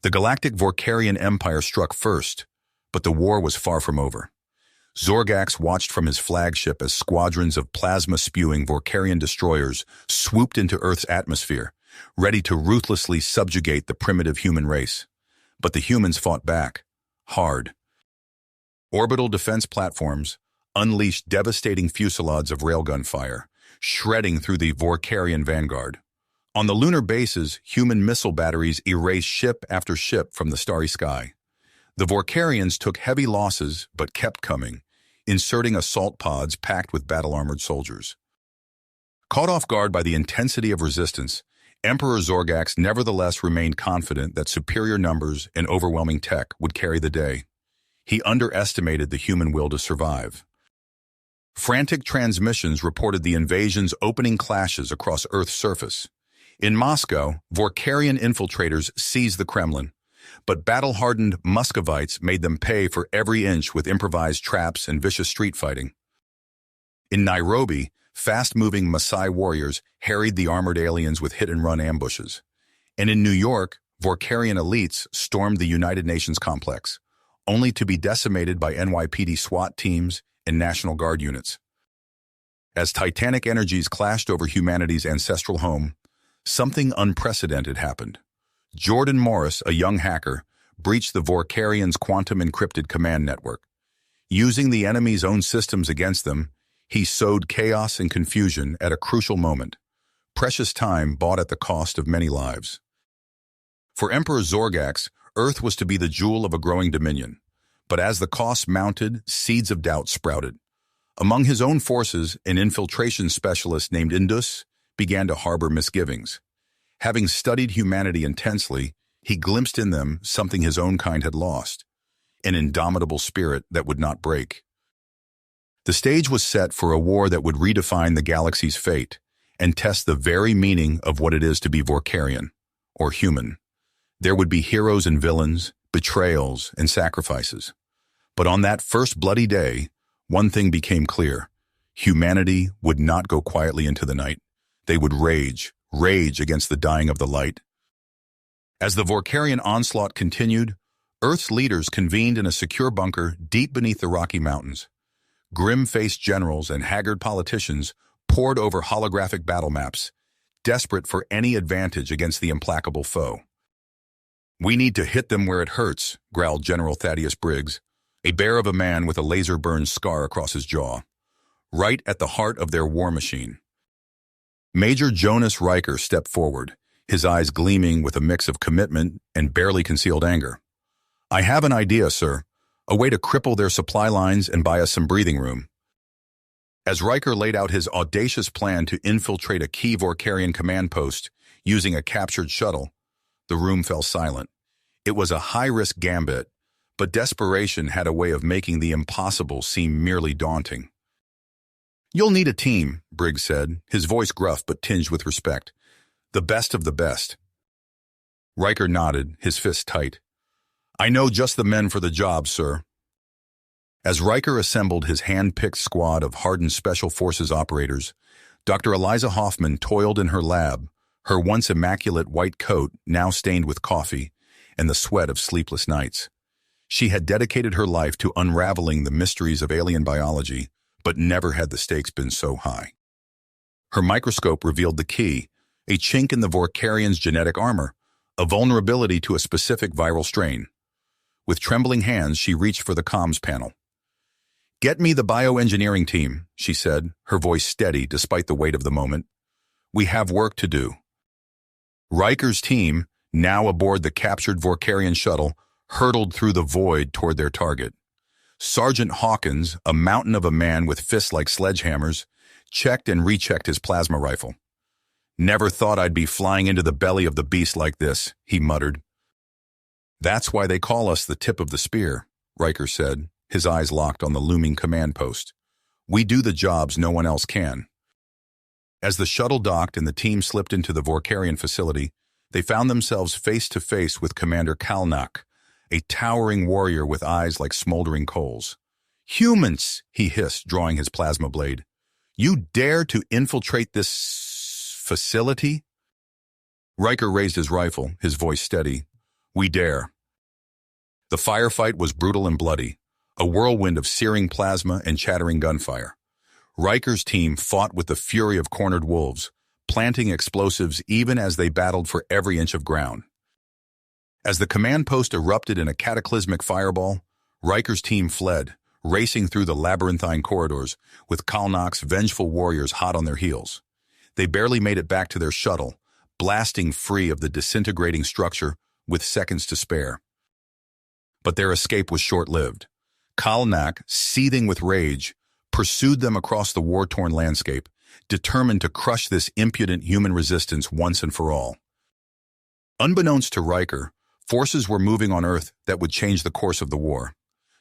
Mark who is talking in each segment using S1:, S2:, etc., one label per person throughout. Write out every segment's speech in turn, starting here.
S1: The Galactic Vorkarian Empire struck first, but the war was far from over. Zorgax watched from his flagship as squadrons of plasma-spewing Vorkarian destroyers swooped into Earth's atmosphere, ready to ruthlessly subjugate the primitive human race. But the humans fought back, hard. Orbital defense platforms unleashed devastating fusillades of railgun fire, shredding through the Vorkarian vanguard. On the lunar bases, human missile batteries erased ship after ship from the starry sky. The Vorkarians took heavy losses but kept coming, inserting assault pods packed with battle-armored soldiers. Caught off guard by the intensity of resistance, Emperor Zorgax nevertheless remained confident that superior numbers and overwhelming tech would carry the day. He underestimated the human will to survive. Frantic transmissions reported the invasion's opening clashes across Earth's surface. In Moscow, Vorkarian infiltrators seized the Kremlin, but battle-hardened Muscovites made them pay for every inch with improvised traps and vicious street fighting. In Nairobi, fast-moving Maasai warriors harried the armored aliens with hit-and-run ambushes. And in New York, Vorkarian elites stormed the United Nations complex, only to be decimated by NYPD SWAT teams and National Guard units. As titanic energies clashed over humanity's ancestral home, something unprecedented happened. Jordan Morris, a young hacker, breached the Vorkarians' quantum-encrypted command network. Using the enemy's own systems against them, he sowed chaos and confusion at a crucial moment, precious time bought at the cost of many lives. For Emperor Zorgax, Earth was to be the jewel of a growing dominion, but as the costs mounted, seeds of doubt sprouted. Among his own forces, an infiltration specialist named Indus began to harbor misgivings. Having studied humanity intensely, he glimpsed in them something his own kind had lost, an indomitable spirit that would not break. The stage was set for a war that would redefine the galaxy's fate and test the very meaning of what it is to be Vorkarian, or human. There would be heroes and villains, betrayals and sacrifices. But on that first bloody day, one thing became clear. Humanity would not go quietly into the night. They would rage against the dying of the light. As the Vorkarian onslaught continued, Earth's leaders convened in a secure bunker deep beneath the Rocky Mountains. Grim-faced generals and haggard politicians pored over holographic battle maps, desperate for any advantage against the implacable foe. "We need to hit them where it hurts," growled General Thaddeus Briggs, a bear of a man with a laser-burned scar across his jaw. "Right at the heart of their war machine." Major Jonas Riker stepped forward, his eyes gleaming with a mix of commitment and barely concealed anger. "I have an idea, sir. A way to cripple their supply lines and buy us some breathing room." As Riker laid out his audacious plan to infiltrate a key Vorkarian command post using a captured shuttle, the room fell silent. It was a high-risk gambit, but desperation had a way of making the impossible seem merely daunting. "You'll need a team," Briggs said, his voice gruff but tinged with respect. "The best of the best." Riker nodded, his fists tight. "I know just the men for the job, sir." As Riker assembled his hand-picked squad of hardened Special Forces operators, Dr. Eliza Hoffman toiled in her lab, her once immaculate white coat now stained with coffee and the sweat of sleepless nights. She had dedicated her life to unraveling the mysteries of alien biology, but never had the stakes been so high. Her microscope revealed the key, a chink in the Vorkarians' genetic armor, a vulnerability to a specific viral strain. With trembling hands, she reached for the comms panel. "Get me the bioengineering team," she said, her voice steady despite the weight of the moment. "We have work to do." Riker's team, now aboard the captured Vorkarian shuttle, hurtled through the void toward their target. Sergeant Hawkins, a mountain of a man with fists like sledgehammers, checked and rechecked his plasma rifle. "Never thought I'd be flying into the belly of the beast like this," he muttered. "That's why they call us the tip of the spear," Riker said, his eyes locked on the looming command post. "We do the jobs no one else can." As the shuttle docked and the team slipped into the Vorkarian facility, they found themselves face to face with Commander Kalnak, a towering warrior with eyes like smoldering coals. "Humans!" he hissed, drawing his plasma blade. "You dare to infiltrate this facility?" Riker raised his rifle, his voice steady. We dare. The firefight was brutal and bloody, a whirlwind of searing plasma and chattering gunfire. Riker's team fought with the fury of cornered wolves, planting explosives even as they battled for every inch of ground. As the command post erupted in a cataclysmic fireball, Riker's team fled, racing through the labyrinthine corridors, with Kalnak's vengeful warriors hot on their heels. They barely made it back to their shuttle, blasting free of the disintegrating structure with seconds to spare. But their escape was short-lived. Kalnak, seething with rage, pursued them across the war-torn landscape, determined to crush this impudent human resistance once and for all. Unbeknownst to Riker, forces were moving on Earth that would change the course of the war.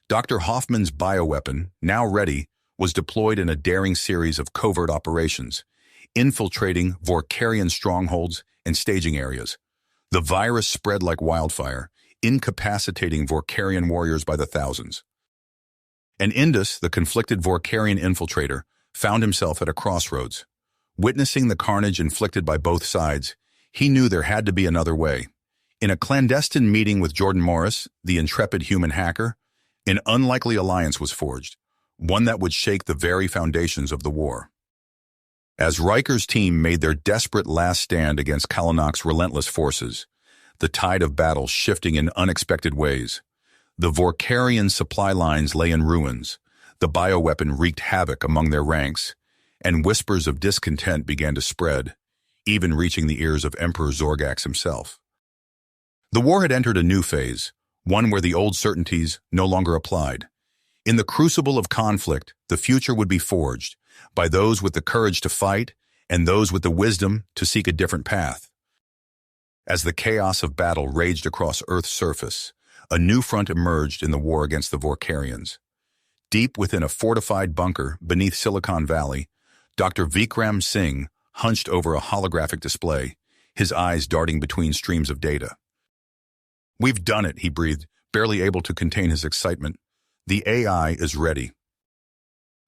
S1: Dr. Hoffman's bioweapon, now ready, was deployed in a daring series of covert operations, infiltrating Vorkarian strongholds and staging areas. The virus spread like wildfire, incapacitating Vorkarian warriors by the thousands. And Indus, the conflicted Vorkarian infiltrator, found himself at a crossroads. Witnessing the carnage inflicted by both sides, he knew there had to be another way. In a clandestine meeting with Jordan Morris, the intrepid human hacker, an unlikely alliance was forged, one that would shake the very foundations of the war. As Riker's team made their desperate last stand against Kalnak's relentless forces, the tide of battle shifting in unexpected ways. The Vorkarian supply lines lay in ruins, the bioweapon wreaked havoc among their ranks, and whispers of discontent began to spread, even reaching the ears of Emperor Zorgax himself. The war had entered a new phase, one where the old certainties no longer applied. In the crucible of conflict, the future would be forged by those with the courage to fight and those with the wisdom to seek a different path. As the chaos of battle raged across Earth's surface, a new front emerged in the war against the Vorkarians. Deep within a fortified bunker beneath Silicon Valley, Dr. Vikram Singh hunched over a holographic display, his eyes darting between streams of data. "We've done it," he breathed, barely able to contain his excitement. "The AI is ready."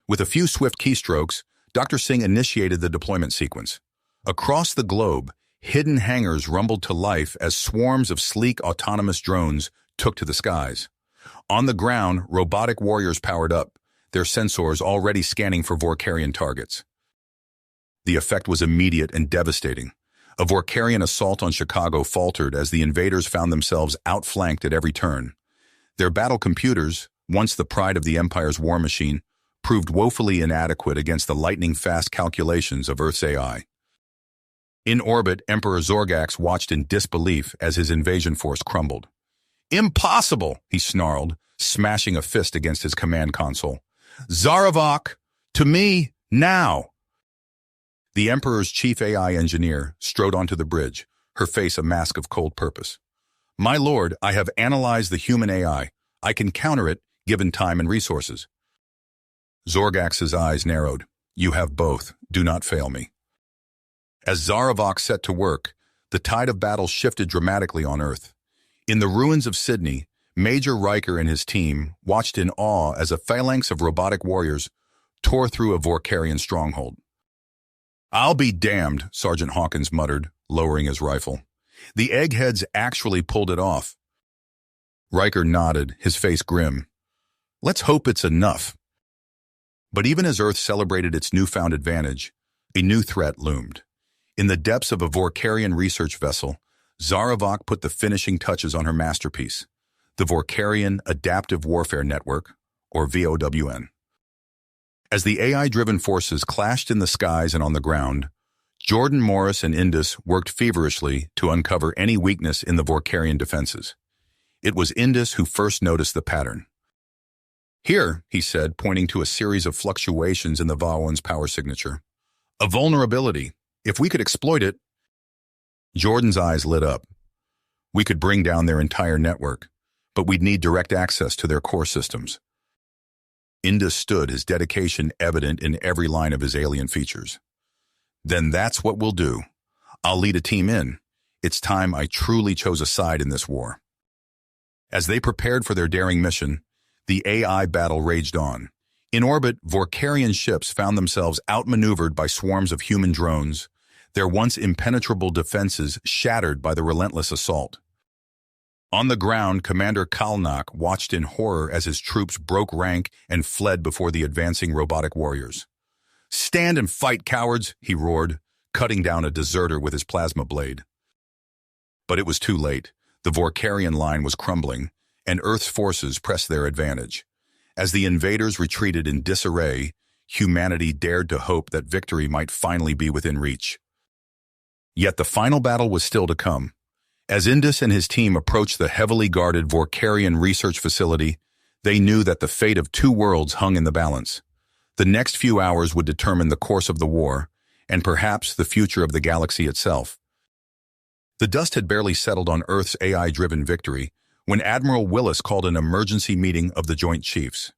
S1: With a few swift keystrokes, Dr. Singh initiated the deployment sequence. Across the globe, hidden hangars rumbled to life as swarms of sleek autonomous drones took to the skies. On the ground, robotic warriors powered up, their sensors already scanning for Vorkarian targets. The effect was immediate and devastating. A Vorkarian assault on Chicago faltered as the invaders found themselves outflanked at every turn. Their battle computers, once the pride of the Empire's war machine, proved woefully inadequate against the lightning-fast calculations of Earth's AI. In orbit, Emperor Zorgax watched in disbelief as his invasion force crumbled. "Impossible!" he snarled, smashing a fist against his command console. "Zaravok! To me, now!" The Emperor's chief AI engineer strode onto the bridge, her face a mask of cold purpose. "My lord, I have analyzed the human AI. I can counter it, given time and resources." Zorgax's eyes narrowed. "You have both. Do not fail me." As Zaravok set to work, the tide of battle shifted dramatically on Earth. In the ruins of Sydney, Major Riker and his team watched in awe as a phalanx of robotic warriors tore through a Vorkarian stronghold. "I'll be damned," Sergeant Hawkins muttered, lowering his rifle. "The eggheads actually pulled it off." Riker nodded, his face grim. "Let's hope it's enough." But even as Earth celebrated its newfound advantage, a new threat loomed. In the depths of a Vorkarian research vessel, Zaravok put the finishing touches on her masterpiece, the Vorkarian Adaptive Warfare Network, or VOWN. As the AI-driven forces clashed in the skies and on the ground, Jordan Morris and Indus worked feverishly to uncover any weakness in the Vorkarian defenses. It was Indus who first noticed the pattern. "Here," he said, pointing to a series of fluctuations in the VOWN's power signature. "A vulnerability. If we could exploit it..." Jordan's eyes lit up. "We could bring down their entire network, but we'd need direct access to their core systems." Indus stood, his dedication evident in every line of his alien features. "Then that's what we'll do. I'll lead a team in. It's time I truly chose a side in this war." As they prepared for their daring mission, the AI battle raged on. In orbit, Vorkarian ships found themselves outmaneuvered by swarms of human drones, their once impenetrable defenses shattered by the relentless assault. On the ground, Commander Kalnak watched in horror as his troops broke rank and fled before the advancing robotic warriors. "Stand and fight, cowards!" he roared, cutting down a deserter with his plasma blade. But it was too late. The Vorkarian line was crumbling, and Earth's forces pressed their advantage. As the invaders retreated in disarray, humanity dared to hope that victory might finally be within reach. Yet the final battle was still to come. As Indus and his team approached the heavily guarded Vorkarian research facility, they knew that the fate of two worlds hung in the balance. The next few hours would determine the course of the war, and perhaps the future of the galaxy itself. The dust had barely settled on Earth's AI-driven victory when Admiral Willis called an emergency meeting of the Joint Chiefs.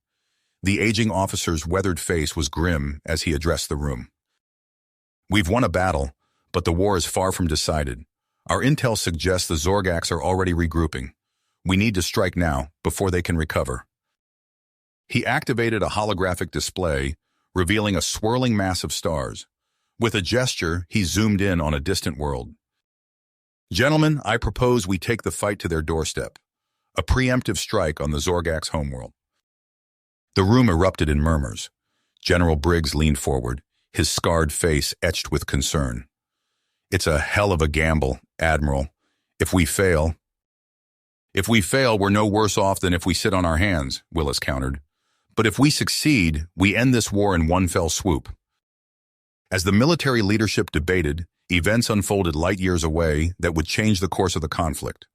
S1: The aging officer's weathered face was grim as he addressed the room. "We've won a battle, but the war is far from decided. Our intel suggests the Zorgax are already regrouping. We need to strike now, before they can recover." He activated a holographic display, revealing a swirling mass of stars. With a gesture, he zoomed in on a distant world. "Gentlemen, I propose we take the fight to their doorstep. A preemptive strike on the Zorgax homeworld." The room erupted in murmurs. General Briggs leaned forward, his scarred face etched with concern. "It's a hell of a gamble, Admiral. If we fail, we're no worse off than if we sit on our hands," Willis countered. "But if we succeed, we end this war in one fell swoop." As the military leadership debated, events unfolded light years away that would change the course of the conflict.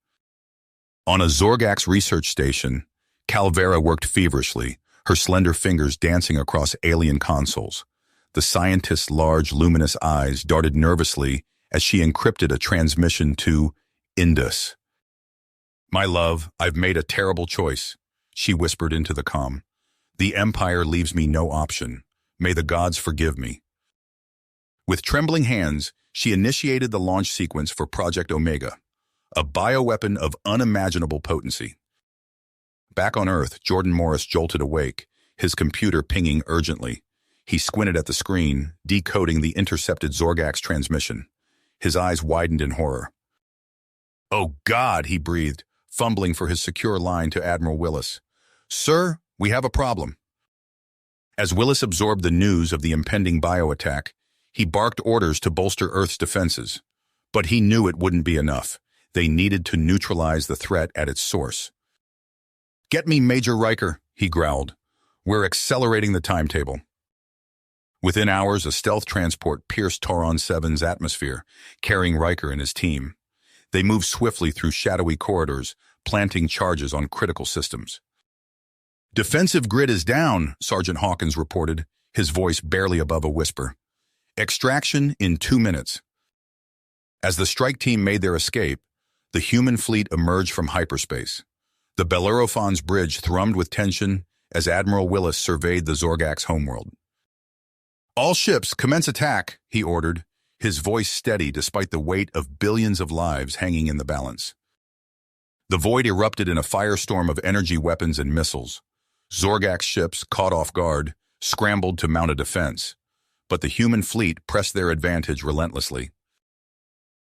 S1: On a Zorgax research station, Calvera worked feverishly, her slender fingers dancing across alien consoles. The scientist's large, luminous eyes darted nervously as she encrypted a transmission to Indus. "My love, I've made a terrible choice," she whispered into the comm. "The Empire leaves me no option. May the gods forgive me." With trembling hands, she initiated the launch sequence for Project Omega, a bioweapon of unimaginable potency. Back on Earth, Jordan Morris jolted awake, his computer pinging urgently. He squinted at the screen, decoding the intercepted Zorgax transmission. His eyes widened in horror. "Oh God," he breathed, fumbling for his secure line to Admiral Willis. "Sir, we have a problem." As Willis absorbed the news of the impending bioattack, he barked orders to bolster Earth's defenses. But he knew it wouldn't be enough. They needed to neutralize the threat at its source. "Get me Major Riker," he growled. "We're accelerating the timetable." Within hours, a stealth transport pierced Tauron 7's atmosphere, carrying Riker and his team. They moved swiftly through shadowy corridors, planting charges on critical systems. "Defensive grid is down," Sergeant Hawkins reported, his voice barely above a whisper. "Extraction in 2 minutes." As the strike team made their escape, the human fleet emerged from hyperspace. The Bellerophon's bridge thrummed with tension as Admiral Willis surveyed the Zorgax homeworld. "All ships, commence attack," he ordered, his voice steady despite the weight of billions of lives hanging in the balance. The void erupted in a firestorm of energy weapons and missiles. Zorgax ships, caught off guard, scrambled to mount a defense, but the human fleet pressed their advantage relentlessly.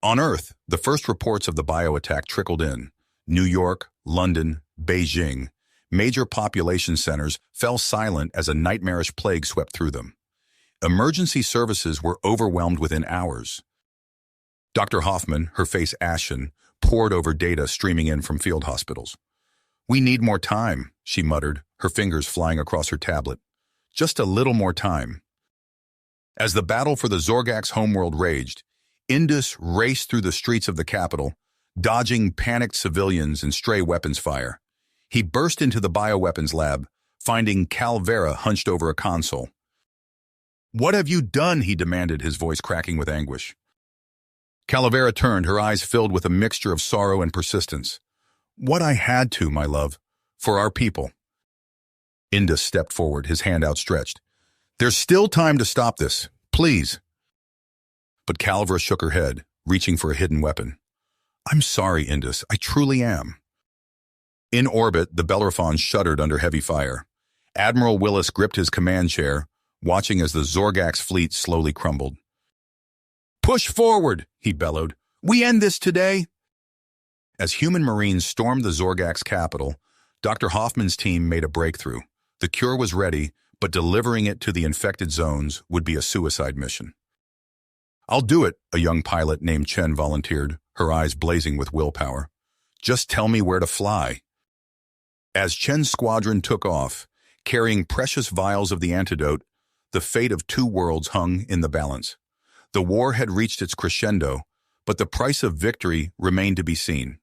S1: On Earth, the first reports of the bioattack trickled in. New York, London, Beijing, major population centers fell silent as a nightmarish plague swept through them. Emergency services were overwhelmed within hours. Dr. Hoffman, her face ashen, pored over data streaming in from field hospitals. "We need more time," she muttered, her fingers flying across her tablet. "Just a little more time." As the battle for the Zorgax homeworld raged, Indus raced through the streets of the capital, dodging panicked civilians and stray weapons fire. He burst into the bioweapons lab, finding Calvera hunched over a console. "What have you done?" he demanded, his voice cracking with anguish. Calvera turned, her eyes filled with a mixture of sorrow and persistence. "What I had to, my love, for our people." Indus stepped forward, his hand outstretched. "There's still time to stop this, please." But Calvera shook her head, reaching for a hidden weapon. "I'm sorry, Indus, I truly am." In orbit, the Bellerophon shuddered under heavy fire. Admiral Willis gripped his command chair, watching as the Zorgax fleet slowly crumbled. "Push forward," he bellowed. "We end this today." As human Marines stormed the Zorgak's capital, Dr. Hoffman's team made a breakthrough. The cure was ready, but delivering it to the infected zones would be a suicide mission. "I'll do it," a young pilot named Chen volunteered, her eyes blazing with willpower. "Just tell me where to fly." As Chen's squadron took off, carrying precious vials of the antidote, the fate of two worlds hung in the balance. The war had reached its crescendo, but the price of victory remained to be seen.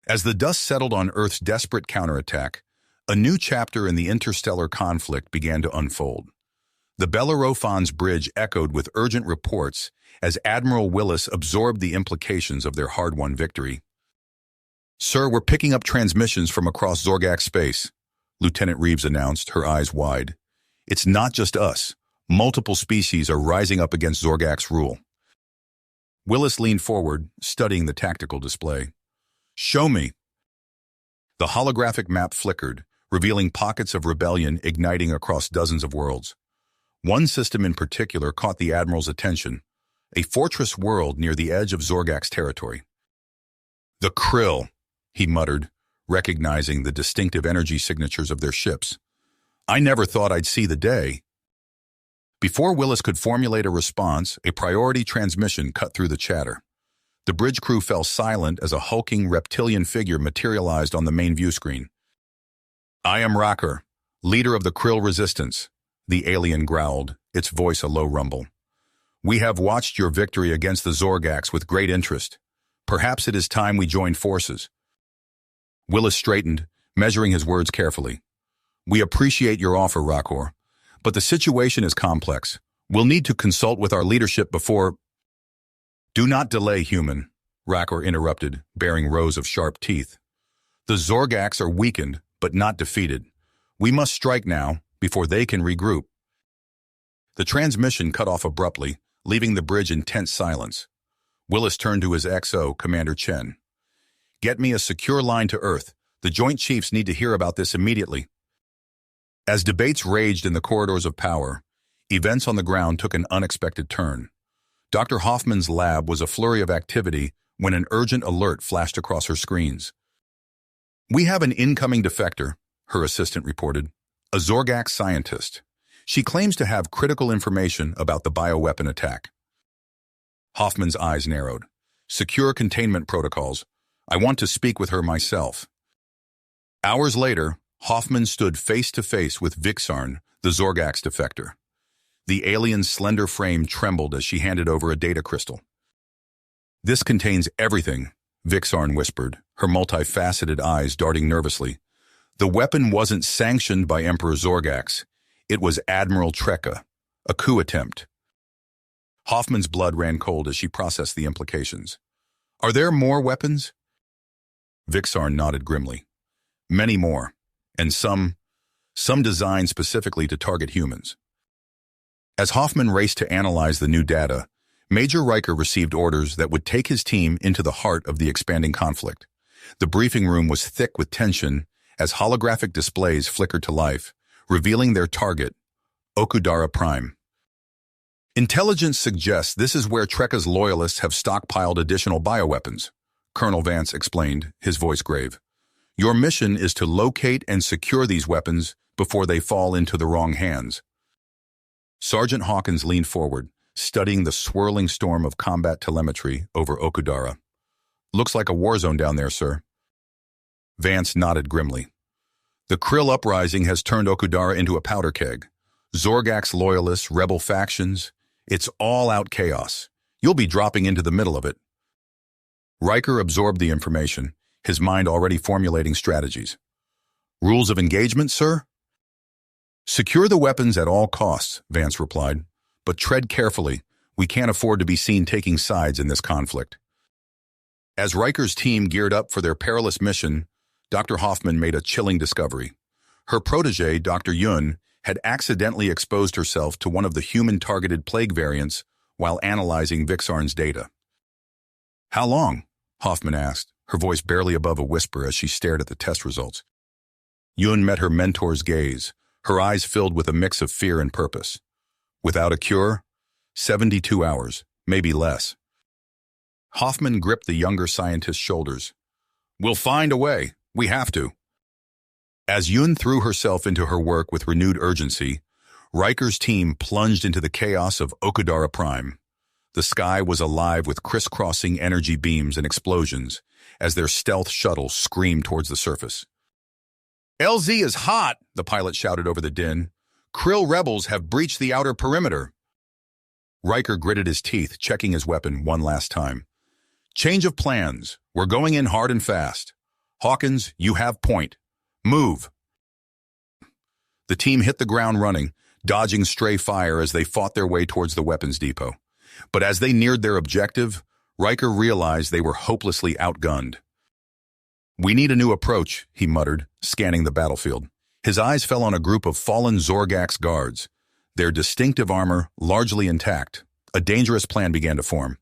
S1: As the dust settled on Earth's desperate counterattack, a new chapter in the interstellar conflict began to unfold. The Bellerophon's bridge echoed with urgent reports as Admiral Willis absorbed the implications of their hard-won victory. "Sir, we're picking up transmissions from across Zorgak space," Lieutenant Reeves announced, her eyes wide. "It's not just us. Multiple species are rising up against Zorgak's rule." Willis leaned forward, studying the tactical display. "Show me." The holographic map flickered, revealing pockets of rebellion igniting across dozens of worlds. One system in particular caught the Admiral's attention, a fortress world near the edge of Zorgak's territory. "The Krill," he muttered, recognizing the distinctive energy signatures of their ships. "I never thought I'd see the day." Before Willis could formulate a response, a priority transmission cut through the chatter. The bridge crew fell silent as a hulking reptilian figure materialized on the main view screen. "I am Rocker, leader of the Krill Resistance," the alien growled, its voice a low rumble. "We have watched your victory against the Zorgaks with great interest. Perhaps it is time we joined forces." Willis straightened, measuring his words carefully. "We appreciate your offer, Rockor, but the situation is complex. We'll need to consult with our leadership before—" "Do not delay, human," Rockor interrupted, baring rows of sharp teeth. "The Zorgaks are weakened, but not defeated. We must strike now, before they can regroup." The transmission cut off abruptly, leaving the bridge in tense silence. Willis turned to his XO, Commander Chen. "Get me a secure line to Earth. The Joint Chiefs need to hear about this immediately." As debates raged in the corridors of power, events on the ground took an unexpected turn. Dr. Hoffman's lab was a flurry of activity when an urgent alert flashed across her screens. "We have an incoming defector," her assistant reported, "a Zorgak scientist. She claims to have critical information about the bioweapon attack." Hoffman's eyes narrowed. "Secure containment protocols. I want to speak with her myself." Hours later, Hoffman stood face-to-face with Vixarn, the Zorgak's defector. The alien's slender frame trembled as she handed over a data crystal. "This contains everything," Vixarn whispered, her multifaceted eyes darting nervously. "The weapon wasn't sanctioned by Emperor Zorgax. It was Admiral Trekka, a coup attempt." Hoffman's blood ran cold as she processed the implications. "Are there more weapons?" Vixarn nodded grimly. "Many more, and some designed specifically to target humans." As Hoffman raced to analyze the new data, Major Riker received orders that would take his team into the heart of the expanding conflict. The briefing room was thick with tension as holographic displays flickered to life, revealing their target, Okudara Prime. "Intelligence suggests this is where Trekka's loyalists have stockpiled additional bioweapons," Colonel Vance explained, his voice grave. "Your mission is to locate and secure these weapons before they fall into the wrong hands." Sergeant Hawkins leaned forward, studying the swirling storm of combat telemetry over Okudara. "Looks like a war zone down there, sir." Vance nodded grimly. "The Krill uprising has turned Okudara into a powder keg. Zorgak's loyalists, rebel factions, it's all-out chaos. You'll be dropping into the middle of it." Riker absorbed the information, his mind already formulating strategies. "Rules of engagement, sir?" "Secure the weapons at all costs," Vance replied. "But tread carefully. We can't afford to be seen taking sides in this conflict." As Riker's team geared up for their perilous mission, Dr. Hoffman made a chilling discovery. Her protege, Dr. Yun, had accidentally exposed herself to one of the human-targeted plague variants while analyzing Vixarn's data. "How long?" Hoffman asked, her voice barely above a whisper as she stared at the test results. Yun met her mentor's gaze, her eyes filled with a mix of fear and purpose. "Without a cure? 72 hours, maybe less." Hoffman gripped the younger scientist's shoulders, We'll find a way. We have to. As Yun threw herself into her work with renewed urgency, Riker's team plunged into the chaos of Okudara Prime. The sky was alive with crisscrossing energy beams and explosions as their stealth shuttle screamed towards the surface. "LZ is hot," the pilot shouted over the din. "Krill rebels have breached the outer perimeter." Riker gritted his teeth, checking his weapon one last time. "Change of plans. We're going in hard and fast. Hawkins, you have point. Move." The team hit the ground running, dodging stray fire as they fought their way towards the weapons depot. But as they neared their objective, Riker realized they were hopelessly outgunned. "We need a new approach," he muttered, scanning the battlefield. His eyes fell on a group of fallen Zorgax guards, their distinctive armor largely intact. A dangerous plan began to form.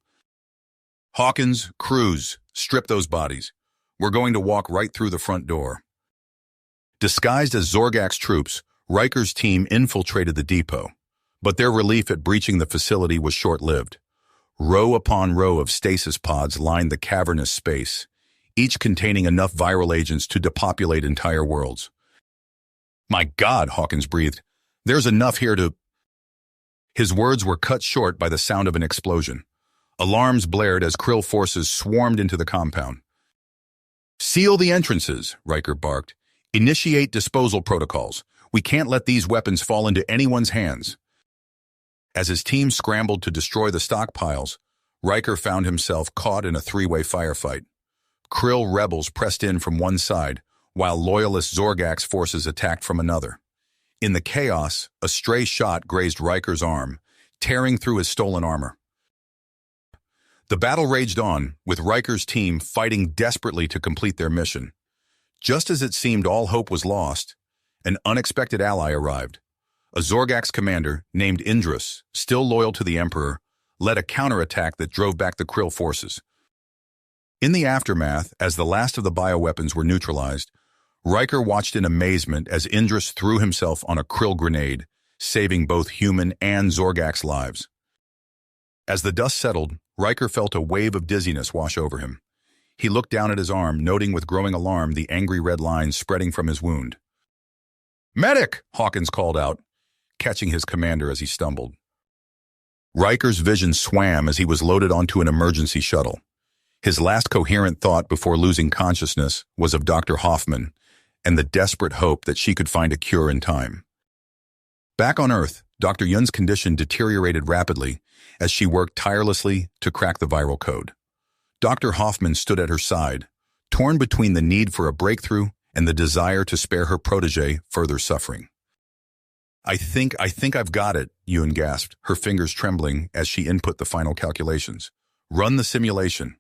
S1: "Hawkins, Cruz, strip those bodies. We're going to walk right through the front door." Disguised as Zorgax troops, Riker's team infiltrated the depot, but their relief at breaching the facility was short-lived. Row upon row of stasis pods lined the cavernous space, each containing enough viral agents to depopulate entire worlds. "My God," Hawkins breathed, "there's enough here to—" His words were cut short by the sound of an explosion. Alarms blared as Krill forces swarmed into the compound. "Seal the entrances," Riker barked. "Initiate disposal protocols. We can't let these weapons fall into anyone's hands." As his team scrambled to destroy the stockpiles, Riker found himself caught in a three-way firefight. Krill rebels pressed in from one side, while loyalist Zorgax forces attacked from another. In the chaos, a stray shot grazed Riker's arm, tearing through his stolen armor. The battle raged on, with Riker's team fighting desperately to complete their mission. Just as it seemed all hope was lost, an unexpected ally arrived. A Zorgax commander named Indrus, still loyal to the Emperor, led a counterattack that drove back the Krill forces. In the aftermath, as the last of the bioweapons were neutralized, Riker watched in amazement as Indrus threw himself on a Krill grenade, saving both human and Zorgax lives. As the dust settled, Riker felt a wave of dizziness wash over him. He looked down at his arm, noting with growing alarm the angry red lines spreading from his wound. "Medic!" Hawkins called out, catching his commander as he stumbled. Riker's vision swam as he was loaded onto an emergency shuttle. His last coherent thought before losing consciousness was of Dr. Hoffman and the desperate hope that she could find a cure in time. Back on Earth, Dr. Yun's condition deteriorated rapidly as she worked tirelessly to crack the viral code. Dr. Hoffman stood at her side, torn between the need for a breakthrough and the desire to spare her protege further suffering. I think I've got it," Yun gasped, her fingers trembling as she input the final calculations. "Run the simulation."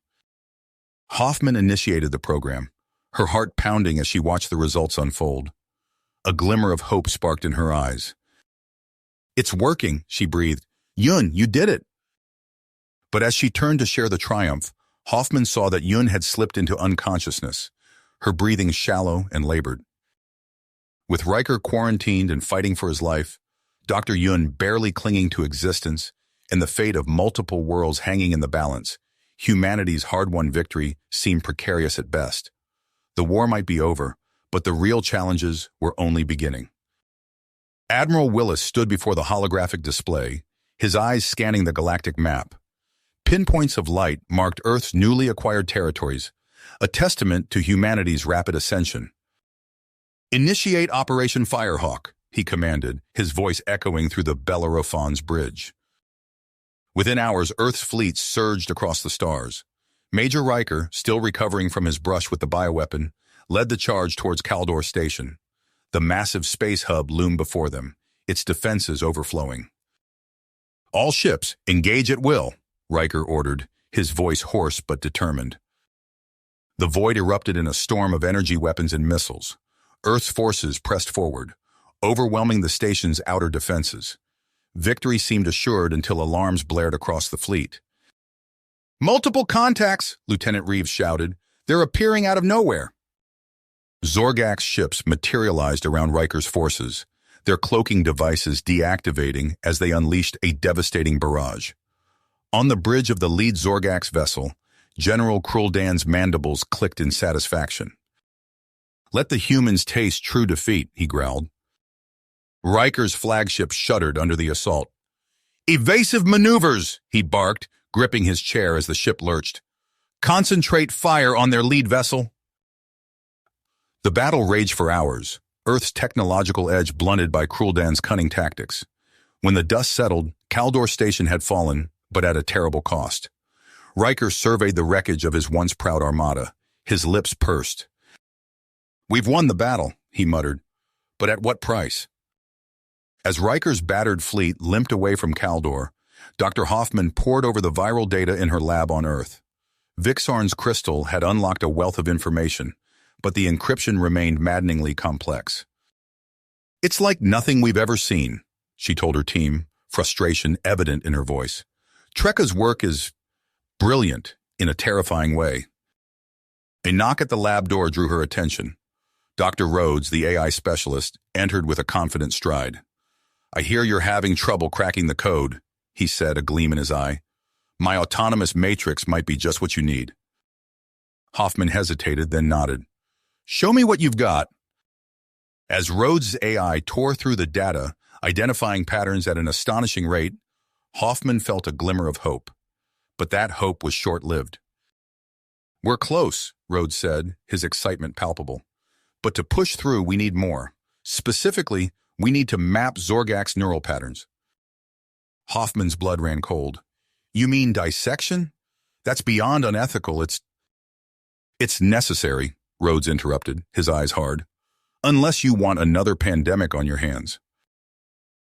S1: Hoffman initiated the program, her heart pounding as she watched the results unfold. A glimmer of hope sparked in her eyes. "It's working," she breathed. "Yun, you did it." But as she turned to share the triumph, Hoffman saw that Yun had slipped into unconsciousness, her breathing shallow and labored. With Riker quarantined and fighting for his life, Dr. Yun barely clinging to existence, and the fate of multiple worlds hanging in the balance, humanity's hard-won victory seemed precarious at best. The war might be over, but the real challenges were only beginning. Admiral Willis stood before the holographic display, his eyes scanning the galactic map. Pinpoints of light marked Earth's newly acquired territories, a testament to humanity's rapid ascension. "Initiate Operation Firehawk," he commanded, his voice echoing through the Bellerophon's bridge. Within hours, Earth's fleet surged across the stars. Major Riker, still recovering from his brush with the bioweapon, led the charge towards Caldor Station. The massive space hub loomed before them, its defenses overflowing. "All ships, engage at will," Riker ordered, his voice hoarse but determined. The void erupted in a storm of energy weapons and missiles. Earth's forces pressed forward, overwhelming the station's outer defenses. Victory seemed assured until alarms blared across the fleet. "Multiple contacts," Lieutenant Reeves shouted. "They're appearing out of nowhere." Zorgax ships materialized around Riker's forces, their cloaking devices deactivating as they unleashed a devastating barrage. On the bridge of the lead Zorgax vessel, General Kruldan's mandibles clicked in satisfaction. "Let the humans taste true defeat," he growled. Riker's flagship shuddered under the assault. "Evasive maneuvers," he barked, gripping his chair as the ship lurched. "Concentrate fire on their lead vessel." The battle raged for hours, Earth's technological edge blunted by Kruldan's cunning tactics. When the dust settled, Kaldor Station had fallen, but at a terrible cost. Riker surveyed the wreckage of his once proud armada, his lips pursed. "We've won the battle," he muttered, "but at what price?" As Riker's battered fleet limped away from Kaldor, Dr. Hoffman pored over the viral data in her lab on Earth. Vixarn's crystal had unlocked a wealth of information, but the encryption remained maddeningly complex. "It's like nothing we've ever seen," she told her team, frustration evident in her voice. "Trekka's work is brilliant in a terrifying way." A knock at the lab door drew her attention. Dr. Rhodes, the AI specialist, entered with a confident stride. "I hear you're having trouble cracking the code," he said, a gleam in his eye. "My autonomous matrix might be just what you need." Hoffman hesitated, then nodded. "Show me what you've got." As Rhodes' AI tore through the data, identifying patterns at an astonishing rate, Hoffman felt a glimmer of hope. But that hope was short-lived. "We're close," Rhodes said, his excitement palpable. "But to push through, we need more. Specifically, we need to map Zorgak's neural patterns." Hoffman's blood ran cold. "You mean dissection? That's beyond unethical. It's necessary," Rhodes interrupted, his eyes hard. "Unless you want another pandemic on your hands."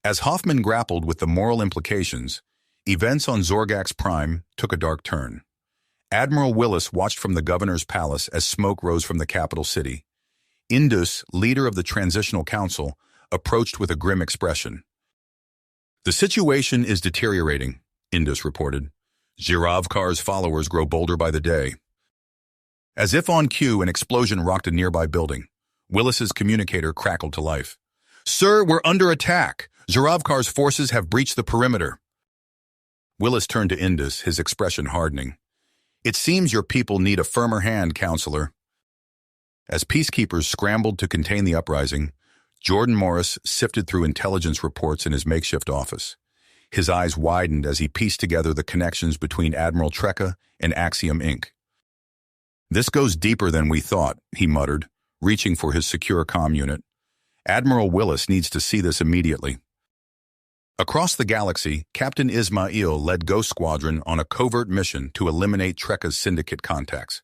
S1: As Hoffman grappled with the moral implications, events on Zorgak's Prime took a dark turn. Admiral Willis watched from the governor's palace as smoke rose from the capital city. Indus, leader of the Transitional Council, approached with a grim expression. "The situation is deteriorating," Indus reported. "Ziravkar's followers grow bolder by the day." As if on cue, an explosion rocked a nearby building. Willis's communicator crackled to life. "Sir, we're under attack. Ziravkar's forces have breached the perimeter." Willis turned to Indus, his expression hardening. "It seems your people need a firmer hand, Counselor." As peacekeepers scrambled to contain the uprising, Jordan Morris sifted through intelligence reports in his makeshift office. His eyes widened as he pieced together the connections between Admiral Trekka and Axiom Inc. "This goes deeper than we thought," he muttered, reaching for his secure comm unit. "Admiral Willis needs to see this immediately." Across the galaxy, Captain Ismail led Ghost Squadron on a covert mission to eliminate Trekka's syndicate contacts.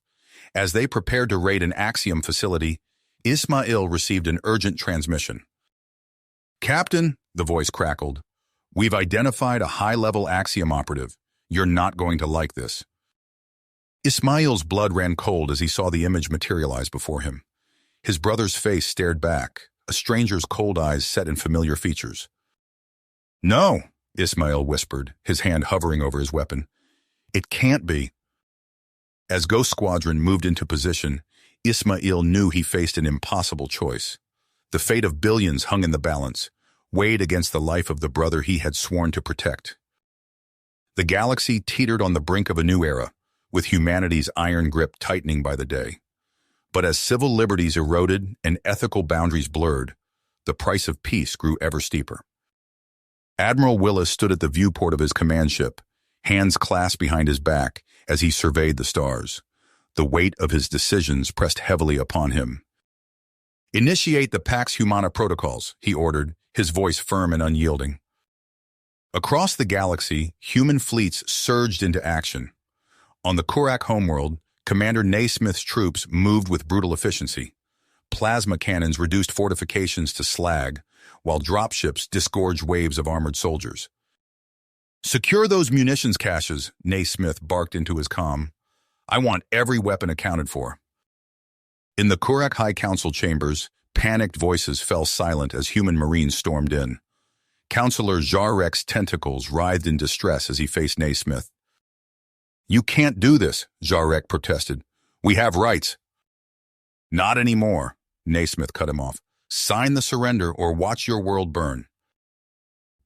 S1: As they prepared to raid an Axiom facility, Ismail received an urgent transmission. "Captain," the voice crackled, "we've identified a high-level Axiom operative. You're not going to like this." Ismail's blood ran cold as he saw the image materialize before him. His brother's face stared back, a stranger's cold eyes set in familiar features. "No," Ismail whispered, his hand hovering over his weapon. "It can't be." As Ghost Squadron moved into position, Ismail knew he faced an impossible choice. The fate of billions hung in the balance, weighed against the life of the brother he had sworn to protect. The galaxy teetered on the brink of a new era, with humanity's iron grip tightening by the day. But as civil liberties eroded and ethical boundaries blurred, the price of peace grew ever steeper. Admiral Willis stood at the viewport of his command ship, hands clasped behind his back as he surveyed the stars. The weight of his decisions pressed heavily upon him. "Initiate the Pax Humana protocols," he ordered, his voice firm and unyielding. Across the galaxy, human fleets surged into action. On the Kurak homeworld, Commander Naismith's troops moved with brutal efficiency. Plasma cannons reduced fortifications to slag, while dropships disgorged waves of armored soldiers. "Secure those munitions caches," Naismith barked into his comm. "I want every weapon accounted for." In the Kurak High Council chambers, panicked voices fell silent as human marines stormed in. Counselor Jarek's tentacles writhed in distress as he faced Naismith. "You can't do this," Jarek protested. "We have rights." "Not anymore," Naismith cut him off. "Sign the surrender or watch your world burn."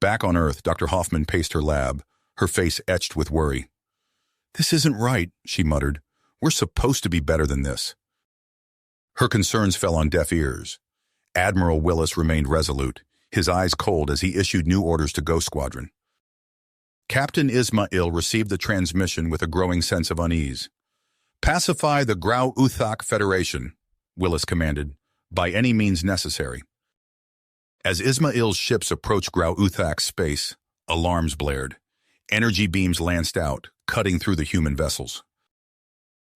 S1: Back on Earth, Dr. Hoffman paced her lab, her face etched with worry. "This isn't right," she muttered. "We're supposed to be better than this." Her concerns fell on deaf ears. Admiral Willis remained resolute, his eyes cold as he issued new orders to Ghost Squadron. Captain Ismail received the transmission with a growing sense of unease. "Pacify the Grau Uthak Federation," Willis commanded, "by any means necessary." As Ismail's ships approached Grau Uthak's space, alarms blared. Energy beams lanced out, cutting through the human vessels.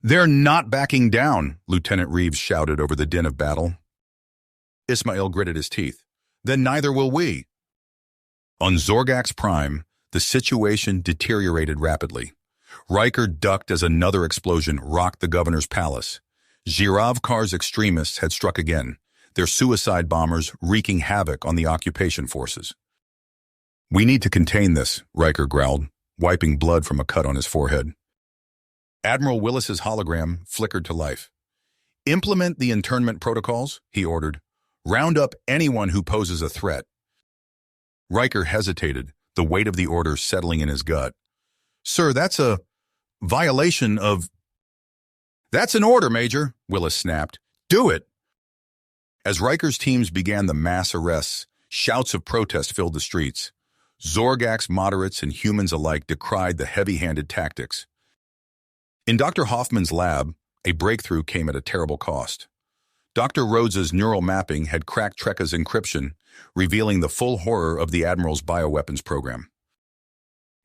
S1: "They're not backing down," Lieutenant Reeves shouted over the din of battle. Ismail gritted his teeth. "Then neither will we." On Zorgax Prime, the situation deteriorated rapidly. Riker ducked as another explosion rocked the governor's palace. Zhiravkar's extremists had struck again, their suicide bombers wreaking havoc on the occupation forces. "We need to contain this," Riker growled, wiping blood from a cut on his forehead. Admiral Willis's hologram flickered to life. "Implement the internment protocols," he ordered. "Round up anyone who poses a threat." Riker hesitated, the weight of the order settling in his gut. "Sir, that's a violation of—" "That's an order, Major," Willis snapped. "Do it!" As Riker's teams began the mass arrests, shouts of protest filled the streets. Zorgax moderates and humans alike decried the heavy-handed tactics. In Dr. Hoffman's lab, a breakthrough came at a terrible cost. Dr. Rhodes's neural mapping had cracked Trekka's encryption, revealing the full horror of the Admiral's bioweapons program.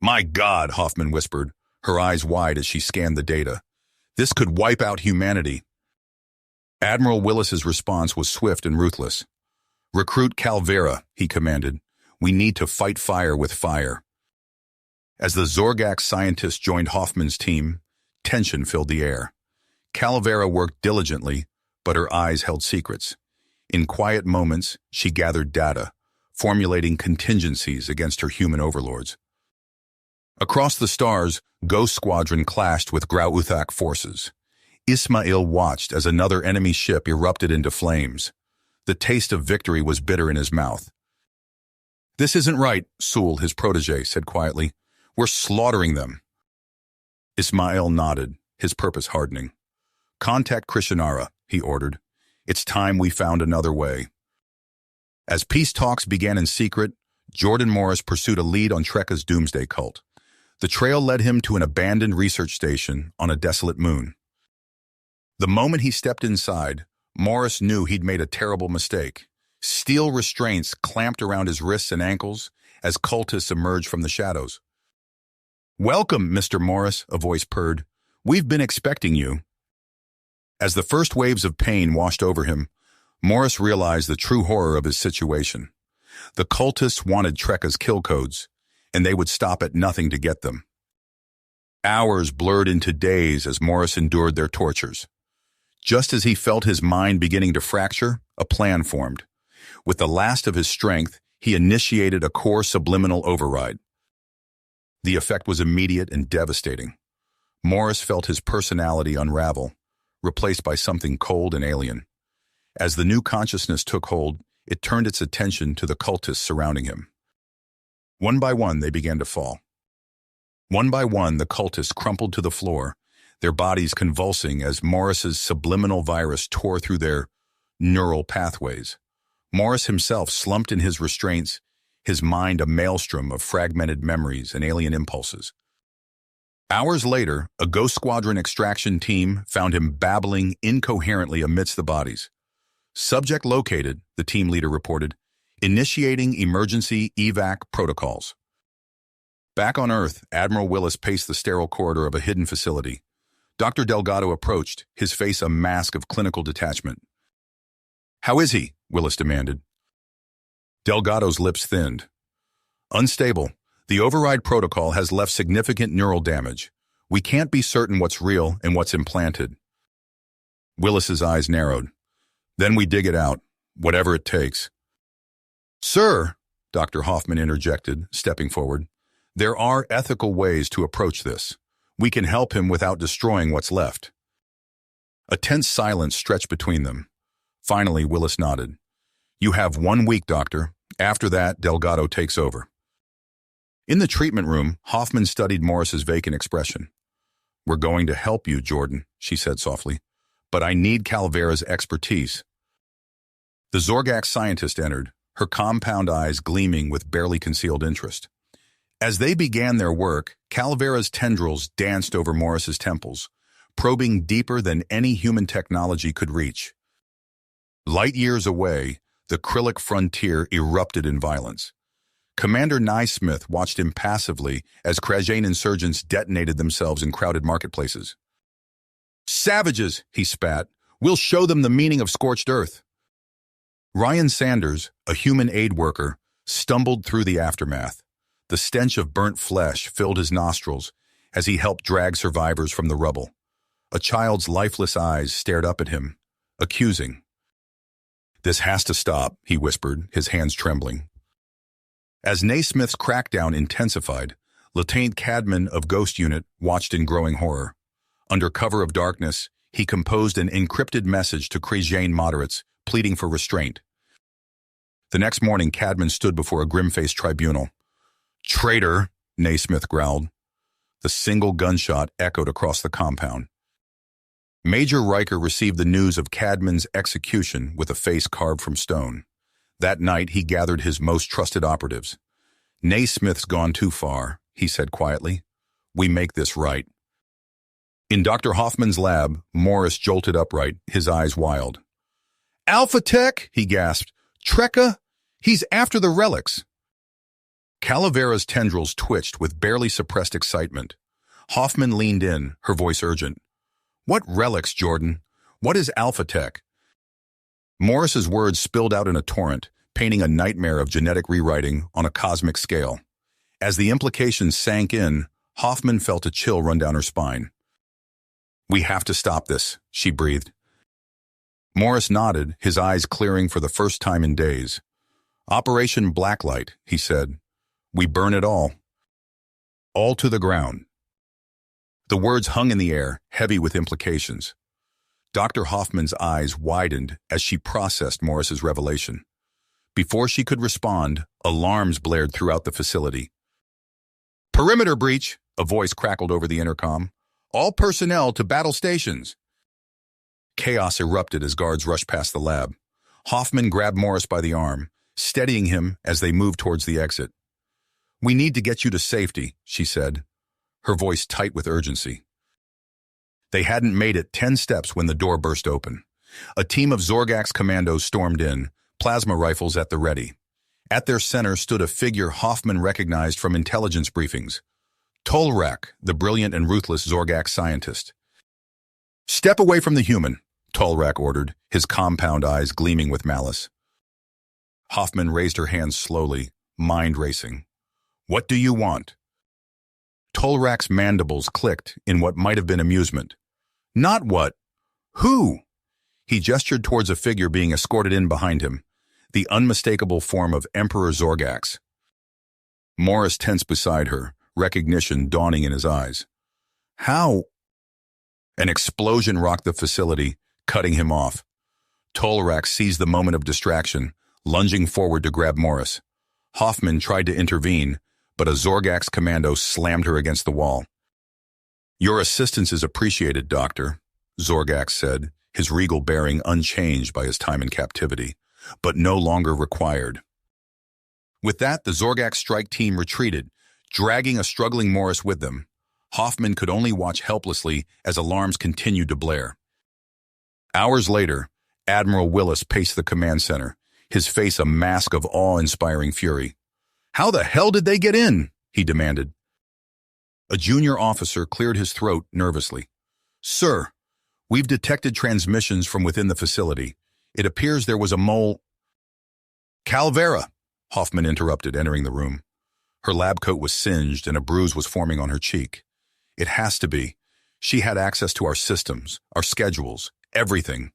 S1: "My God," Hoffman whispered, her eyes wide as she scanned the data. "This could wipe out humanity." Admiral Willis's response was swift and ruthless. "Recruit Calvera," he commanded. "We need to fight fire with fire." As the Zorgax scientists joined Hoffman's team, tension filled the air. Calvera worked diligently, but her eyes held secrets. In quiet moments, she gathered data, formulating contingencies against her human overlords. Across the stars, Ghost Squadron clashed with Grau Uthak forces. Ismail watched as another enemy ship erupted into flames. The taste of victory was bitter in his mouth. "This isn't right," Sewell, his protege, said quietly. "We're slaughtering them." Ismail nodded, his purpose hardening. "Contact Krishanara," he ordered. "It's time we found another way." As peace talks began in secret, Jordan Morris pursued a lead on Trekka's doomsday cult. The trail led him to an abandoned research station on a desolate moon. The moment he stepped inside, Morris knew he'd made a terrible mistake. Steel restraints clamped around his wrists and ankles as cultists emerged from the shadows. "Welcome, Mr. Morris," a voice purred. "We've been expecting you." As the first waves of pain washed over him, Morris realized the true horror of his situation. The cultists wanted Trekka's kill codes, and they would stop at nothing to get them. Hours blurred into days as Morris endured their tortures. Just as he felt his mind beginning to fracture, a plan formed. With the last of his strength, he initiated a core subliminal override. The effect was immediate and devastating. Morris felt his personality unravel, replaced by something cold and alien. As the new consciousness took hold, it turned its attention to the cultists surrounding him. One by one, they began to fall. One by one, the cultists crumpled to the floor, their bodies convulsing as Morris's subliminal virus tore through their neural pathways. Morris himself slumped in his restraints, his mind a maelstrom of fragmented memories and alien impulses. Hours later, a Ghost Squadron extraction team found him babbling incoherently amidst the bodies. "Subject located," the team leader reported, "initiating emergency evac protocols." Back on Earth, Admiral Willis paced the sterile corridor of a hidden facility. Dr. Delgado approached, his face a mask of clinical detachment. "How is he?" Willis demanded. Delgado's lips thinned. "Unstable. The override protocol has left significant neural damage. We can't be certain what's real and what's implanted." Willis's eyes narrowed. "Then we dig it out, whatever it takes." "Sir," Dr. Hoffman interjected, stepping forward, "there are ethical ways to approach this. We can help him without destroying what's left." A tense silence stretched between them. Finally, Willis nodded. "You have 1 week, Doctor. After that, Delgado takes over." In the treatment room, Hoffman studied Morris's vacant expression. "We're going to help you, Jordan," she said softly. "But I need Calavera's expertise." The Zorgax scientist entered, her compound eyes gleaming with barely concealed interest. As they began their work, Calavera's tendrils danced over Morris's temples, probing deeper than any human technology could reach. Light years away, the Krillic frontier erupted in violence. Commander Naismith watched impassively as Krajane insurgents detonated themselves in crowded marketplaces. "Savages," he spat. "We'll show them the meaning of scorched earth." Ryan Sanders, a human aid worker, stumbled through the aftermath. The stench of burnt flesh filled his nostrils as he helped drag survivors from the rubble. A child's lifeless eyes stared up at him, accusing. "This has to stop," he whispered, his hands trembling. As Naismith's crackdown intensified, Lieutenant Cadman of Ghost Unit watched in growing horror. Under cover of darkness, he composed an encrypted message to Krajane moderates, pleading for restraint. The next morning, Cadman stood before a grim-faced tribunal. "Traitor," Naismith growled. The single gunshot echoed across the compound. Major Riker received the news of Cadman's execution with a face carved from stone. That night, he gathered his most trusted operatives. "Naismith's gone too far," he said quietly. "We make this right." In Dr. Hoffman's lab, Morris jolted upright, his eyes wild. "Alpha Tech," he gasped. "Trekka? He's after the relics." Calavera's tendrils twitched with barely suppressed excitement. Hoffman leaned in, her voice urgent. "What relics, Jordan? What is Alpha Tech?" Morris's words spilled out in a torrent, painting a nightmare of genetic rewriting on a cosmic scale. As the implications sank in, Hoffman felt a chill run down her spine. "We have to stop this," she breathed. Morris nodded, his eyes clearing for the first time in days. "Operation Blacklight," he said. "We burn it all. All to the ground." The words hung in the air, heavy with implications. Dr. Hoffman's eyes widened as she processed Morris's revelation. Before she could respond, alarms blared throughout the facility. "Perimeter breach," a voice crackled over the intercom. "All personnel to battle stations." Chaos erupted as guards rushed past the lab. Hoffman grabbed Morris by the arm, steadying him as they moved towards the exit. "We need to get you to safety," she said, her voice tight with urgency. They hadn't made it 10 steps when the door burst open. A team of Zorgax commandos stormed in, plasma rifles at the ready. At their center stood a figure Hoffman recognized from intelligence briefings. Tolrak, the brilliant and ruthless Zorgax scientist. "Step away from the human," Tolrak ordered, his compound eyes gleaming with malice. Hoffman raised her hands slowly, mind racing. "What do you want?" Tolrak's mandibles clicked in what might have been amusement. "Not what. Who?" He gestured towards a figure being escorted in behind him, the unmistakable form of Emperor Zorgax. Morris tensed beside her, recognition dawning in his eyes. "How?" An explosion rocked the facility, cutting him off. Tolrak seized the moment of distraction, lunging forward to grab Morris. Hoffman tried to intervene, but a Zorgax commando slammed her against the wall. "Your assistance is appreciated, Doctor," Zorgax said, his regal bearing unchanged by his time in captivity, "but no longer required." With that, the Zorgax strike team retreated, dragging a struggling Morris with them. Hoffman could only watch helplessly as alarms continued to blare. Hours later, Admiral Willis paced the command center, his face a mask of awe-inspiring fury. "How the hell did they get in?" he demanded. A junior officer cleared his throat nervously. "Sir, we've detected transmissions from within the facility. It appears there was a mole—" "Calavera," Hoffman interrupted, entering the room. Her lab coat was singed and a bruise was forming on her cheek. "It has to be. She had access to our systems, our schedules, everything."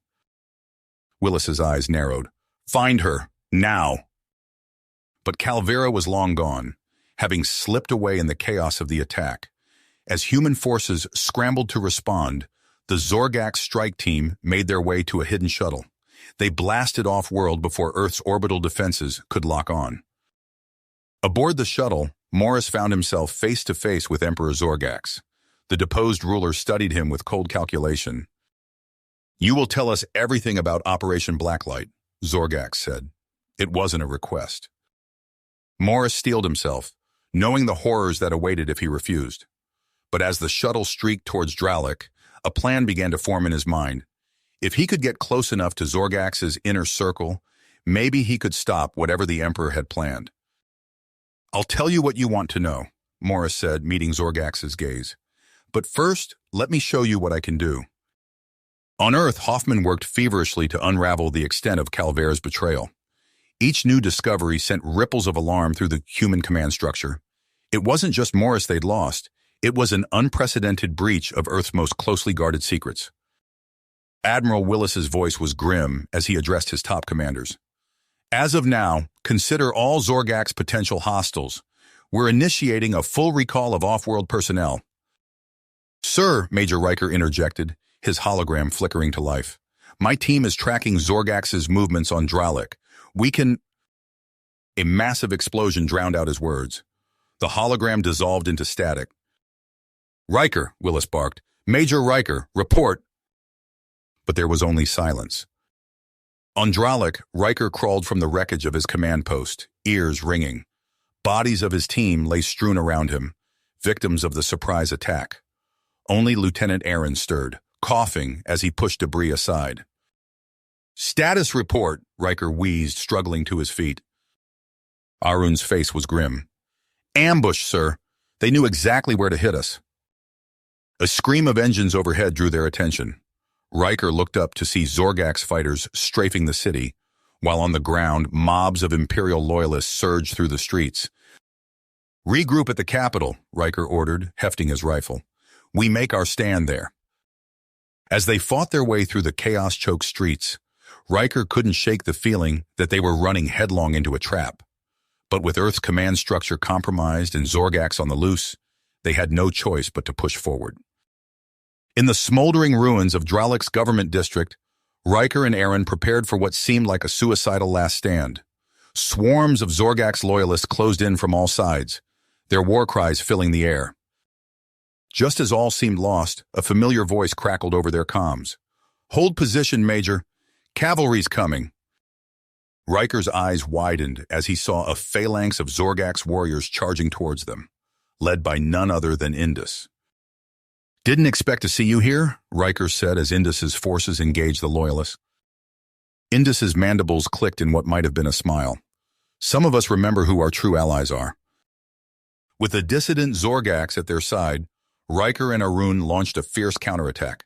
S1: Willis's eyes narrowed. "Find her, now." But Calavera was long gone, having slipped away in the chaos of the attack. As human forces scrambled to respond, the Zorgax strike team made their way to a hidden shuttle. They blasted off-world before Earth's orbital defenses could lock on. Aboard the shuttle, Morris found himself face-to-face with Emperor Zorgax. The deposed ruler studied him with cold calculation. "You will tell us everything about Operation Blacklight," Zorgax said. It wasn't a request. Morris steeled himself, knowing the horrors that awaited if he refused. But as the shuttle streaked towards Dralic, a plan began to form in his mind. If he could get close enough to Zorgax's inner circle, maybe he could stop whatever the Emperor had planned. "I'll tell you what you want to know," Morris said, meeting Zorgax's gaze. "But first, let me show you what I can do." On Earth, Hoffman worked feverishly to unravel the extent of Calvair's betrayal. Each new discovery sent ripples of alarm through the human command structure. It wasn't just Morris they'd lost. It was an unprecedented breach of Earth's most closely guarded secrets. Admiral Willis's voice was grim as he addressed his top commanders. "As of now, consider all Zorgax potential hostiles. We're initiating a full recall of off-world personnel." "Sir," Major Riker interjected, his hologram flickering to life. "My team is tracking Zorgax's movements on Dralic. We can—" A massive explosion drowned out his words. The hologram dissolved into static. "Riker," Willis barked. "Major Riker, report." But there was only silence. On Dralic, Riker crawled from the wreckage of his command post, ears ringing. Bodies of his team lay strewn around him, victims of the surprise attack. Only Lieutenant Aaron stirred, coughing as he pushed debris aside. "Status report," Riker wheezed, struggling to his feet. Arun's face was grim. "Ambush, sir. They knew exactly where to hit us." A scream of engines overhead drew their attention. Riker looked up to see Zorgax fighters strafing the city, while on the ground, mobs of Imperial loyalists surged through the streets. "Regroup at the capital," Riker ordered, hefting his rifle. "We make our stand there." As they fought their way through the chaos-choked streets, Riker couldn't shake the feeling that they were running headlong into a trap. But with Earth's command structure compromised and Zorgax on the loose, they had no choice but to push forward. In the smoldering ruins of Dralic's government district, Riker and Aaron prepared for what seemed like a suicidal last stand. Swarms of Zorgax loyalists closed in from all sides, their war cries filling the air. Just as all seemed lost, a familiar voice crackled over their comms. "Hold position, Major. Cavalry's coming." Riker's eyes widened as he saw a phalanx of Zorgax warriors charging towards them, led by none other than Indus. "Didn't expect to see you here," Riker said as Indus's forces engaged the Loyalists. Indus's mandibles clicked in what might have been a smile. "Some of us remember who our true allies are." With the dissident Zorgax at their side, Riker and Arun launched a fierce counterattack.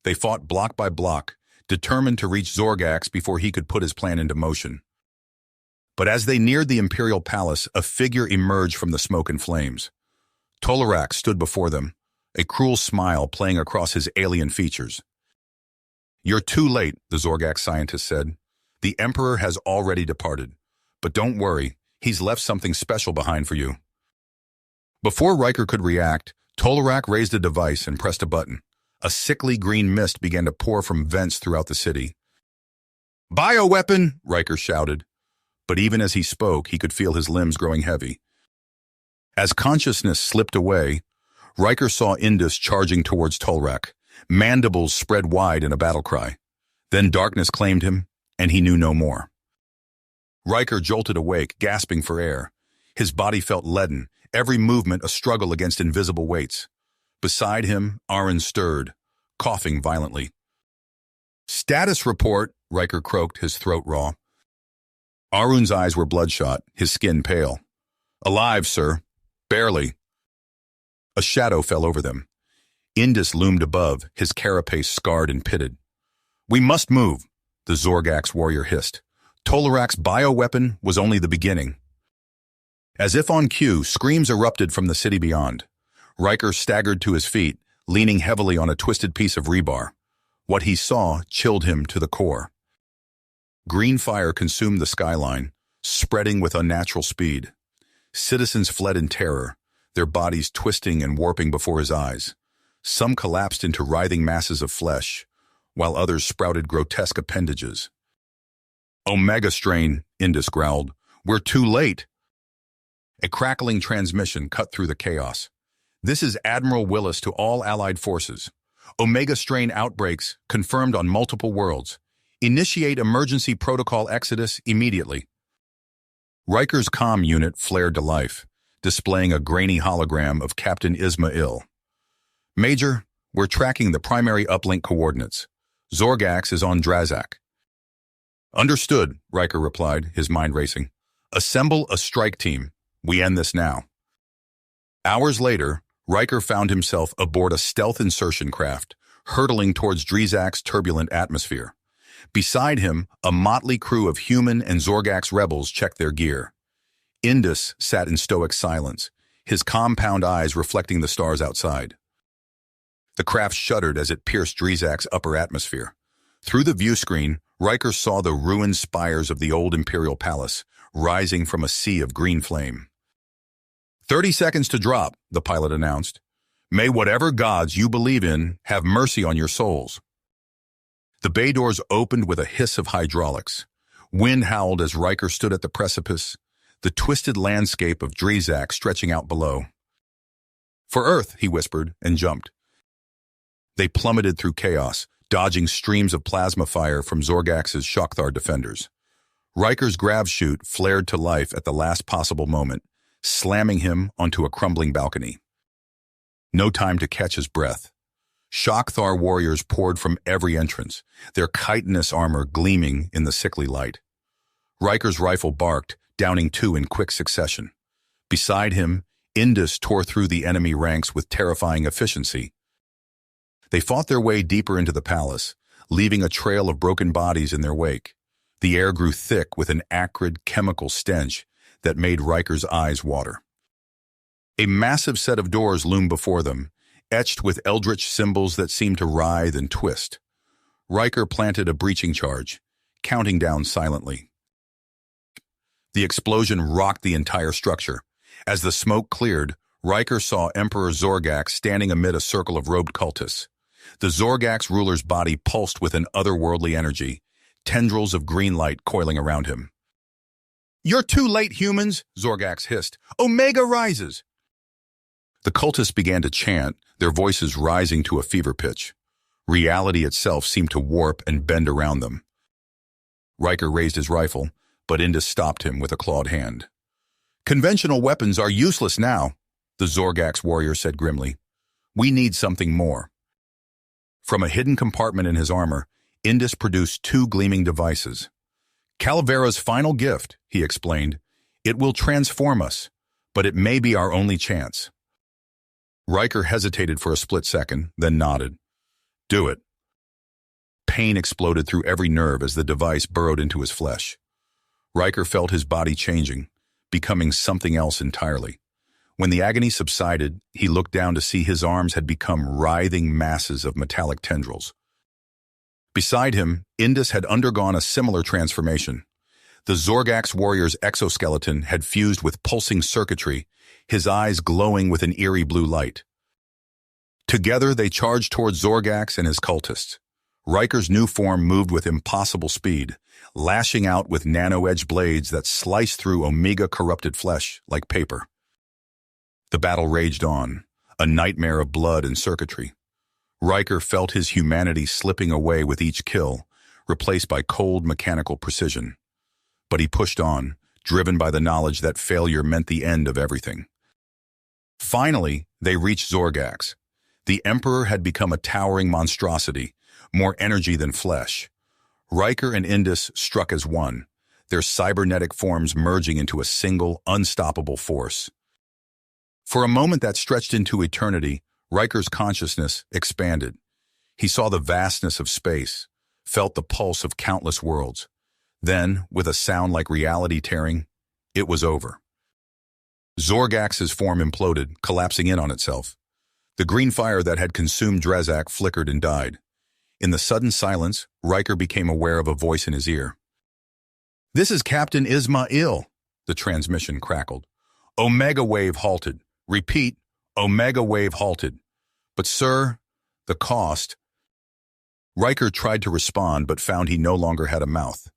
S1: They fought block by block, determined to reach Zorgax before he could put his plan into motion. But as they neared the Imperial Palace, a figure emerged from the smoke and flames. Tolarak stood before them, a cruel smile playing across his alien features. "You're too late," the Zorgax scientist said. "The Emperor has already departed. But don't worry, he's left something special behind for you." Before Riker could react, Tolarak raised a device and pressed a button. A sickly green mist began to pour from vents throughout the city. "Bioweapon!" Riker shouted. But even as he spoke, he could feel his limbs growing heavy. As consciousness slipped away, Riker saw Indus charging towards Tolarak, mandibles spread wide in a battle cry. Then darkness claimed him, and he knew no more. Riker jolted awake, gasping for air. His body felt leaden, every movement a struggle against invisible weights. Beside him, Aaron stirred, coughing violently. "Status report," Riker croaked, his throat raw. Arun's eyes were bloodshot, his skin pale. "Alive, sir. Barely." A shadow fell over them. Indus loomed above, his carapace scarred and pitted. "We must move," the Zorgax warrior hissed. Tolarak's bioweapon was only the beginning. As if on cue, screams erupted from the city beyond. Riker staggered to his feet, leaning heavily on a twisted piece of rebar. What he saw chilled him to the core. Green fire consumed the skyline, spreading with unnatural speed. Citizens fled in terror, their bodies twisting and warping before his eyes. Some collapsed into writhing masses of flesh, while others sprouted grotesque appendages. "Omega strain," Indus growled. "We're too late." A crackling transmission cut through the chaos. This is Admiral Willis to all Allied forces. Omega strain outbreaks confirmed on multiple worlds. Initiate emergency protocol exodus immediately. Riker's comm unit flared to life, displaying a grainy hologram of Captain Isma-Il. Major, we're tracking the primary uplink coordinates. Zorgax is on Drazak. Understood, Riker replied, his mind racing. Assemble a strike team. We end this now. Hours later, Riker found himself aboard a stealth insertion craft, hurtling towards Drazak's turbulent atmosphere. Beside him, a motley crew of human and Zorgax rebels checked their gear. Indus sat in stoic silence, his compound eyes reflecting the stars outside. The craft shuddered as it pierced Drazak's upper atmosphere. Through the viewscreen, Riker saw the ruined spires of the old Imperial Palace, rising from a sea of green flame. 30 seconds to drop, the pilot announced. May whatever gods you believe in have mercy on your souls. The bay doors opened with a hiss of hydraulics. Wind howled as Riker stood at the precipice, the twisted landscape of Drazak stretching out below. For Earth, he whispered, and jumped. They plummeted through chaos, dodging streams of plasma fire from Zorgax's Shockthar defenders. Riker's grav chute flared to life at the last possible moment, slamming him onto a crumbling balcony. No time to catch his breath. Shockthar warriors poured from every entrance, their chitinous armor gleaming in the sickly light. Riker's rifle barked, downing two in quick succession. Beside him, Indus tore through the enemy ranks with terrifying efficiency. They fought their way deeper into the palace, leaving a trail of broken bodies in their wake. The air grew thick with an acrid chemical stench that made Riker's eyes water. A massive set of doors loomed before them, etched with eldritch symbols that seemed to writhe and twist. Riker planted a breaching charge, counting down silently. The explosion rocked the entire structure. As the smoke cleared, Riker saw Emperor Zorgax standing amid a circle of robed cultists. The Zorgax ruler's body pulsed with an otherworldly energy, tendrils of green light coiling around him. "You're too late, humans," Zorgax hissed. "Omega rises!" The cultists began to chant, their voices rising to a fever pitch. Reality itself seemed to warp and bend around them. Riker raised his rifle, but Indus stopped him with a clawed hand. "Conventional weapons are useless now," the Zorgax warrior said grimly. "We need something more." From a hidden compartment in his armor, Indus produced two gleaming devices. "Calavera's final gift," he explained. "It will transform us, but it may be our only chance." Riker hesitated for a split second, then nodded. "Do it." Pain exploded through every nerve as the device burrowed into his flesh. Riker felt his body changing, becoming something else entirely. When the agony subsided, he looked down to see his arms had become writhing masses of metallic tendrils. Beside him, Indus had undergone a similar transformation. The Zorgax warrior's exoskeleton had fused with pulsing circuitry, his eyes glowing with an eerie blue light. Together, they charged towards Zorgax and his cultists. Riker's new form moved with impossible speed, lashing out with nano-edged blades that sliced through Omega-corrupted flesh like paper. The battle raged on, a nightmare of blood and circuitry. Riker felt his humanity slipping away with each kill, replaced by cold mechanical precision. But he pushed on, driven by the knowledge that failure meant the end of everything. Finally, they reached Zorgax. The Emperor had become a towering monstrosity, more energy than flesh. Riker and Indus struck as one, their cybernetic forms merging into a single, unstoppable force. For a moment that stretched into eternity, Riker's consciousness expanded. He saw the vastness of space, felt the pulse of countless worlds. Then, with a sound like reality tearing, it was over. Zorgax's form imploded, collapsing in on itself. The green fire that had consumed Drazak flickered and died. In the sudden silence, Riker became aware of a voice in his ear. "This is Captain Isma-Il," the transmission crackled. "Omega wave halted. Repeat, Omega wave halted. But sir, the cost..." Riker tried to respond but found he no longer had a mouth.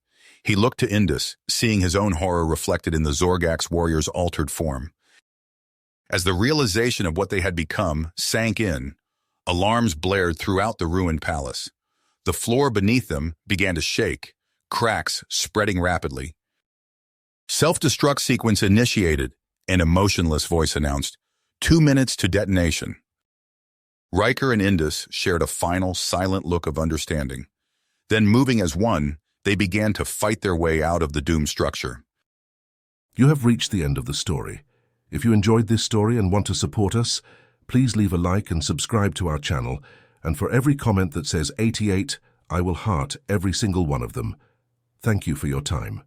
S1: He looked to Indus, seeing his own horror reflected in the Zorgax warrior's altered form. As the realization of what they had become sank in, alarms blared throughout the ruined palace. The floor beneath them began to shake, cracks spreading rapidly. Self-destruct sequence initiated, an emotionless voice announced. 2 minutes to detonation. Riker and Indus shared a final, silent look of understanding. Then, moving as one, they began to fight their way out of the doomed structure.
S2: You have reached the end of the story. If you enjoyed this story and want to support us, please leave a like and subscribe to our channel, and for every comment that says 88, I will heart every single one of them. Thank you for your time.